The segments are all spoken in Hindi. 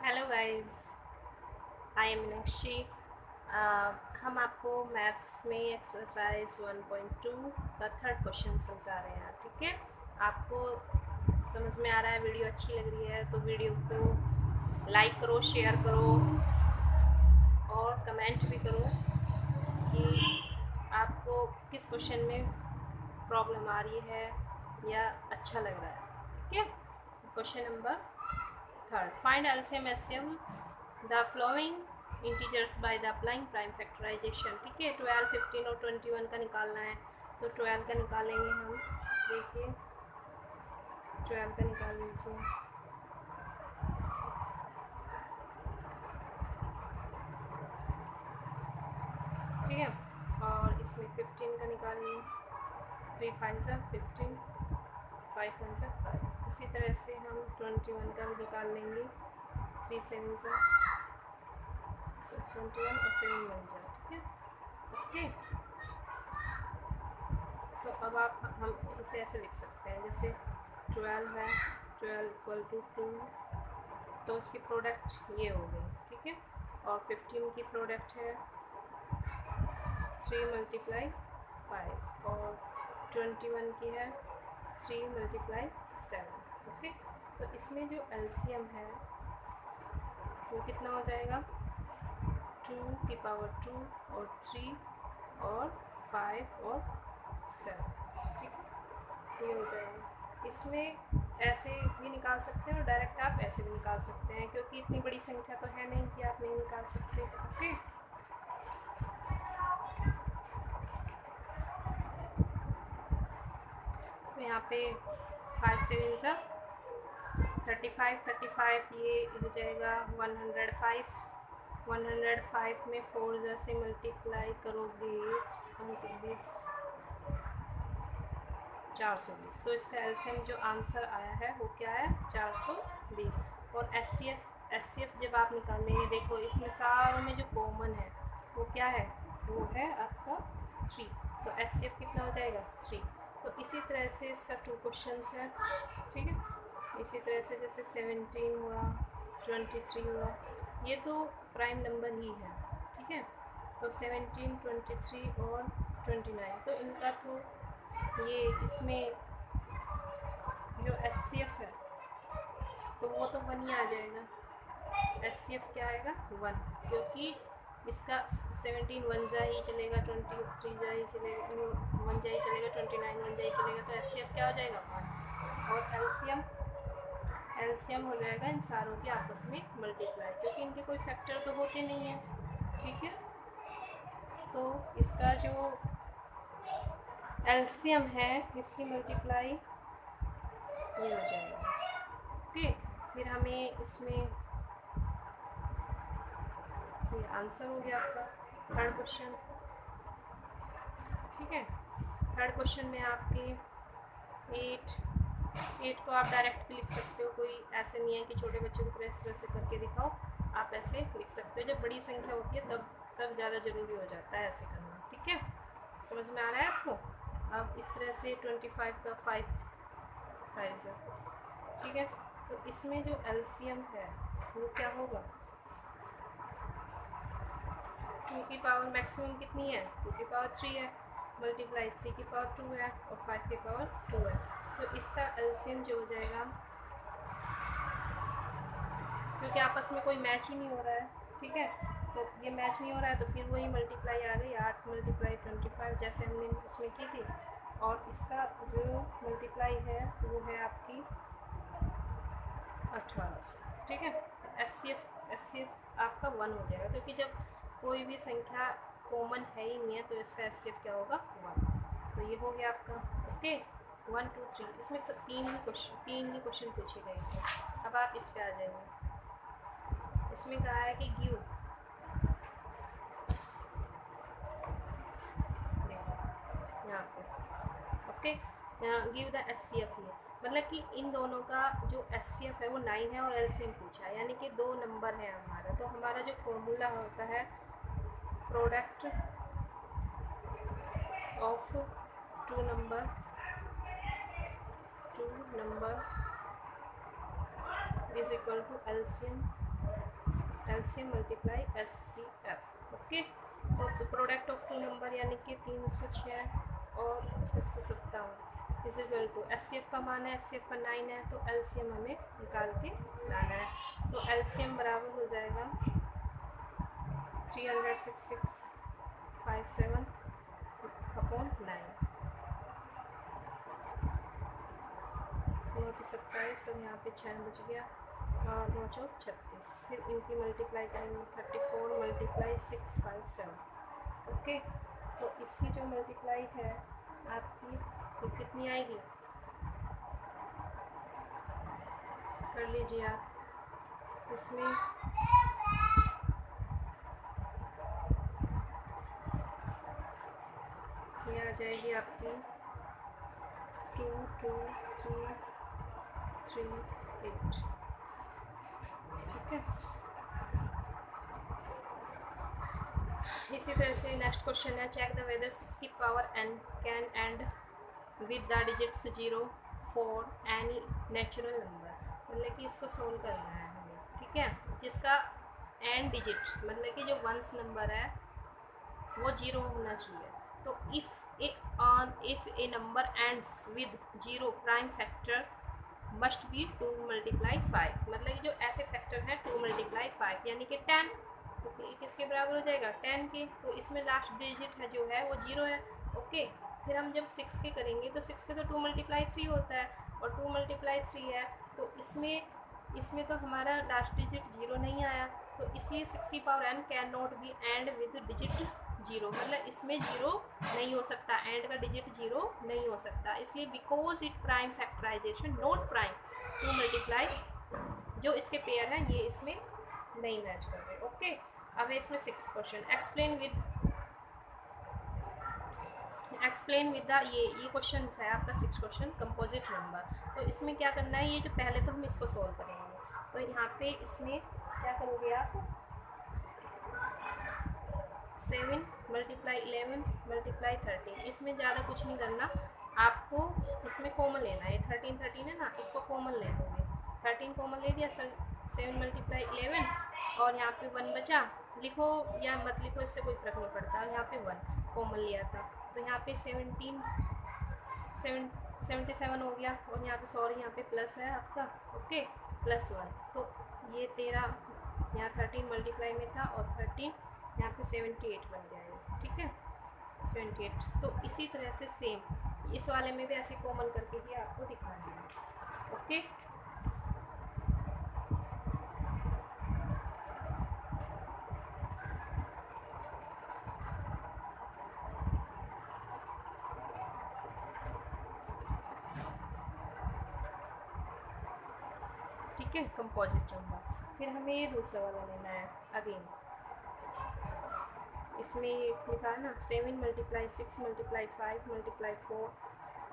Hello guys, I am Meenakshi. हम आपको मैथ्स में एक्सरसाइज 1.2 का थर्ड क्वेश्चन समझा रहे हैं। ठीक है, आपको समझ में आ रहा है, वीडियो अच्छी लग रही है तो वीडियो को लाइक करो, शेयर करो और कमेंट भी करो कि आपको किस क्वेश्चन में प्रॉब्लम आ रही है या अच्छा लग रहा है। ठीक है, question number third, find LCM HCF the following integers by the applying prime factorisation. ठीक है, 12, 15 और 21 का निकालना है तो 12 का निकालेंगे हम। देखिए 12 का निकाल लीजिए। ठीक है, और इसमें 15 का निकालेंगे। 3 5 जा 15, 5 1 जा 5। इसी तरह से हम 21 का भी निकाल लेंगे। 3 7 जा 21 और 7 1 जा। ठीक है, ओके। तो अब आप हम इसे ऐसे लिख सकते हैं, जैसे 12 है, 12 इक्वल टू 2, तो उसकी प्रोडक्ट ये हो गई। ठीक है, और 15 की प्रोडक्ट है 3 मल्टीप्लाई 5 और 21 की है 3 मल्टीप्लाई 7। ओके, तो इसमें जो एलसीएम है वो कितना हो जाएगा, 2 की पावर 2 और 3 और 5 और 7। ठीक है, ये हो जाएगा। इसमें ऐसे भी निकाल सकते हैं और डायरेक्ट आप ऐसे भी निकाल सकते हैं, क्योंकि इतनी बड़ी संख्या तो है नहीं कि आप नहीं निकाल सकते। ओके, तो यहाँ पे 5 7 ज़ा 35, 35 ये हो जाएगा 105। 105 में 4 जैसे मल्टीप्लाई करोगे 120 420, तो इसका एलसीएम जो आंसर आया है वो क्या है, 420। और एचसीएफ जब आप निकालेंगे, देखो इसमें सारों में जो कॉमन है वो क्या है, वो है आपका 3। तो एचसीएफ कितना हो जाएगा, 3। तो इसी तरह से इसका 2 क्वेश्चन है। ठीक है, इसी तरह से जैसे 17 हुआ, 23 हुआ, ये तो प्राइम नंबर ही है। ठीक है, तो 17, 23 और 29, तो इनका तो ये इसमें जो एचसीएफ है तो वो तो 1 ही आ जाएगा। एचसीएफ क्या आएगा, 1, क्योंकि इसका 17 1 जा ही चलेगा, 23 जा ही चलेगा, 1 जा ही चलेगा, 29 1 जा ही चलेगा, तो एचसीएफ क्या हो जाएगा, 1। और एलसीएम हो जाएगा इन सारों के आपस में मल्टीप्लाई, क्योंकि इनके कोई फैक्टर तो होते नहीं हैं। ठीक है, तो इसका जो एलसीएम है इसकी मल्टीप्लाई ये हो जाएगा। ओके, फिर हमें इसमें ये आंसर हो गया आपका थर्ड क्वेश्चन। ठीक है, थर्ड क्वेश्चन में आपके 8 को आप डायरेक्ट भी लिख सकते हो, कोई ऐसे नहीं है कि छोटे बच्चों को इस तरह से करके दिखाओ, आप ऐसे लिख सकते हो। जब बड़ी संख्या होती है तब ज़्यादा ज़रूरी हो जाता है ऐसे करना। ठीक है, समझ में आ रहा है आपको। अब इस तरह से 25 का 5 5 है। ठीक है, तो इसमें जो एलसीएम है वो क्या होगा, 2 की पावर मैक्सिमम कितनी है, 2 की पावर 3 है, मल्टीप्लाई 3 की पावर 2 है और 5 की पावर 2 है। तो इसका एलसीएम जो हो जाएगा, क्योंकि आपस में कोई मैच ही नहीं हो रहा है। ठीक है, तो ये मैच नहीं हो रहा है तो फिर वही मल्टीप्लाई आ गई, 8 मल्टीप्लाई 25 जैसे हमने उसमें की थी, और इसका जो मल्टीप्लाई है वो है आपकी 1800। ठीक है, एचसीएफ आपका 1 हो जाएगा, क्योंकि जब कोई भी संख्या कॉमन है ही नहीं है तो इसका एचसीएफ क्या होगा, 1। तो ये हो गया आपका। ओके, 1 2 3, इसमें तो 3 ही क्वेश्चन पूछे गए थे। अब आप इस पे आ जाएंगे। इसमें कहा है कि गिव, यहाँ पे ओके, गिव द एचसीएफ है, मतलब कि इन दोनों का जो एचसीएफ है वो 9 है और एलसीएम पूछा है, यानी कि 2 नंबर है हमारा। तो हमारा जो फॉर्मूला होता है, product of two number is equal to LCM LCM multiply SCF। Okay, तो प्रोडक्ट ऑफ टू नंबर यानी कि 306 और 657 इज इक्वल टू SCF का मान है, SCF का 9 है, तो LCM हमें निकाल के लाना है। तो LCM बराबर हो जाएगा 36657 अपॉन 9 9 27, सब यहाँ पे 6 बच गया और 9 चौक 36। फिर इनकी मल्टीप्लाई करेंगे 34 मल्टीप्लाई 657। ओके, तो इसकी जो मल्टीप्लाई है आपकी तो कितनी आएगी, कर लीजिए आप। इसमें ये आ जाएगी आपकी 22338। ठीक है, इसी तरह से नेक्स्ट क्वेश्चन है, चेक द वेदर 6 की power n can and with the digits 0 for any natural number. मतलब कि इसको सोल्व करना है हमें, ठीक है, जिसका n डिजिट मतलब कि जो वंस नंबर है वो 0 होना चाहिए। तो if A number ends with 0 prime factor must be 2 multiply 5। मतलब कि जो ऐसे फैक्टर हैं 2 मल्टीप्लाई 5 यानी कि 10, तो किसके बराबर हो जाएगा 10 के। तो इसमें लास्ट डिजिट है जो है वो 0 है। ओके, फिर हम जब 6 के करेंगे तो 6 के तो 2 मल्टीप्लाई 3 होता है और 2 मल्टीप्लाई 3 है, तो इसमें तो हमारा लास्ट डिजिट 0 नहीं आया, तो इसलिए 6 की power n can not be and with digit 0। मतलब इसमें 0 नहीं हो सकता, एंड का डिजिट 0 नहीं हो सकता, इसलिए because it prime factorisation not prime 2 multiply जो इसके पेयर हैं ये इसमें नहीं मैच कर रहे। ओके, अब है इसमें 6 क्वेश्चन, एक्सप्लेन विद द ये क्वेश्चन है आपका 6 क्वेश्चन कंपोजिट नंबर। तो इसमें क्या करना है, ये जो पहले तो हम इसको सॉल्व करेंगे, तो यहाँ पे इसमें क्या करोगे आप 7 मल्टीप्लाई 11 मल्टीप्लाई 13, इसमें ज़्यादा कुछ नहीं करना आपको, इसमें कॉमन लेना है, 13 है ना, इसको कॉमन ले दोगे, 13 कॉमन ले दिया, 7 मल्टीप्लाई 11 और यहाँ पे 1 बचा, लिखो या मत लिखो इससे कोई फर्क नहीं पड़ता, यहाँ पे 1 कॉमन लिया था, तो यहाँ पे 77 हो गया, और यहाँ पे सॉरी यहाँ पे प्लस है आपका, ओके, +1, तो ये 13 यहाँ 13 मल्टीप्लाई में था और 13 यहाँ पे 78 बन जाएगा। ठीक है, 78। तो इसी तरह से सेम इस वाले में भी ऐसे कॉमन करके ही आपको दिखाना है। ओके, ठीक है, कंपोजिट नंबर। फिर हमें ये दूसरा वाला लेना है अगेन, इसमें लिखा है ना 7 मल्टीप्लाई 6 मल्टीप्लाई 5 मल्टीप्लाई 4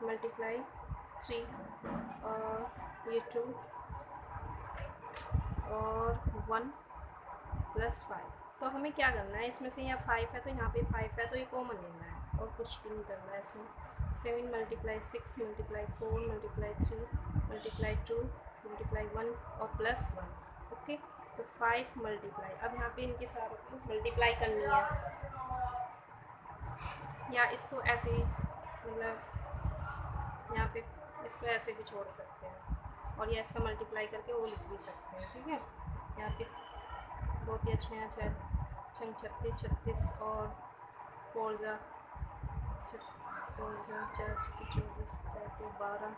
मल्टीप्लाई 3 और ये 2 और 1 +5। तो हमें क्या करना है, इसमें से यहाँ 5 है तो यहाँ पे 5 है तो ये कॉमन लेना है और कुछ भी नहीं करना है इसमें। 7 multiply 6 multiply 4 multiply 3 multiply 2 multiply 1 और +1। ओके, तो 5 मल्टीप्लाई, अब यहाँ पे इनके साथ मल्टीप्लाई करनी है, या इसको ऐसे ही मतलब यहाँ पे इसको ऐसे भी छोड़ सकते हैं और या इसका मल्टीप्लाई करके वो लिख भी सकते हैं। ठीक है, यहाँ पे बहुत ही अच्छे हैं, 36 36 और 4 4 4 24 12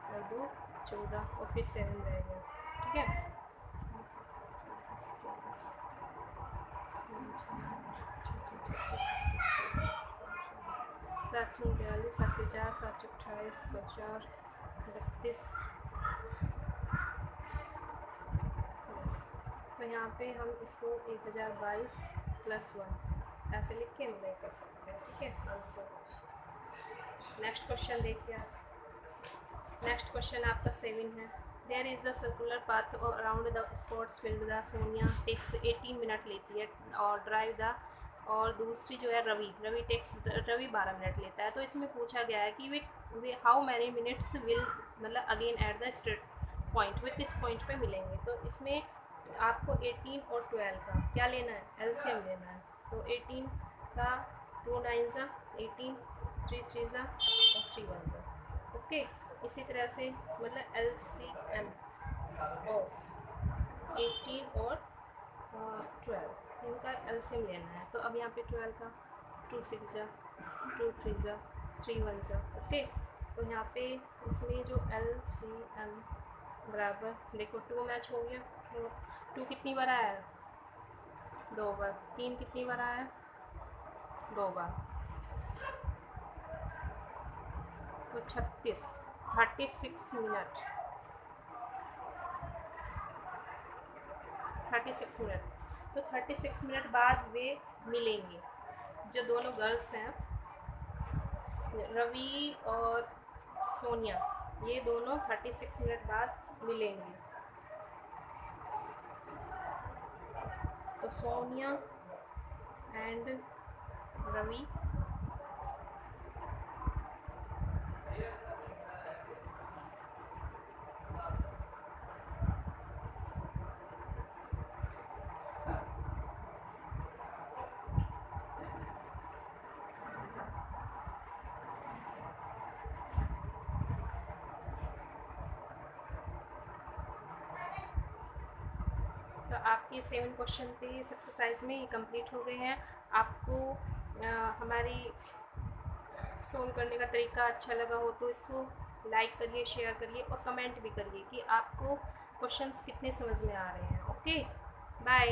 और 2 14 और फिर 7 रहेगा। ठीक है, 7 42 7 4 7 28 104 32। तो यहाँ पे हम इसको 1022 +1 ऐसे लिख के हम कर सकते हैं। ठीक है, आंसर। नेक्स्ट क्वेश्चन देखिए आप। नेक्स्ट क्वेश्चन आपका 7 है। There is the circular path around the sports field the Sonia takes 18 minute लेती है और ड्राइव द, और दूसरी जो है रवि 12 मिनट लेता है। तो इसमें पूछा गया है कि वे हाउ मैनी मिनट्स विल मतलब again at the start point, वे किस पॉइंट पे मिलेंगे। तो इसमें आपको 18 और 12 का क्या लेना है, एलसीएम लेना है। तो 18 का 2 9 ज़ा 18, 3 3 ज़ा और 3 1 ज़ा। ओके, इसी तरह से मतलब एलसीएम ऑफ 18 और 12 इनका एलसीएम लेना है। तो अब यहाँ पे 12 का 2 6 ज़ा 2 3 ज़ा 3 1 ज़ा। ओके, तो यहाँ पे इसमें जो एलसीएम बराबर देखो 2 मैच हो गया। तो 2 कितनी बार आया है, 2 बार। 3 कितनी बार आया है, 2 बार। तो 36 मिनट 36 मिनट। तो 36 मिनट बाद वे मिलेंगे, जो दोनों गर्ल्स हैं, रवि और सोनिया, ये दोनों 36 मिनट बाद मिलेंगे। तो सोनिया एंड रवि तो आपके 7 क्वेश्चन थे इस एक्सरसाइज में, ये कंप्लीट हो गए हैं। आपको हमारी सोल्व करने का तरीका अच्छा लगा हो तो इसको लाइक करिए, शेयर करिए और कमेंट भी करिए कि आपको क्वेश्चंस कितने समझ में आ रहे हैं। Okay, bye.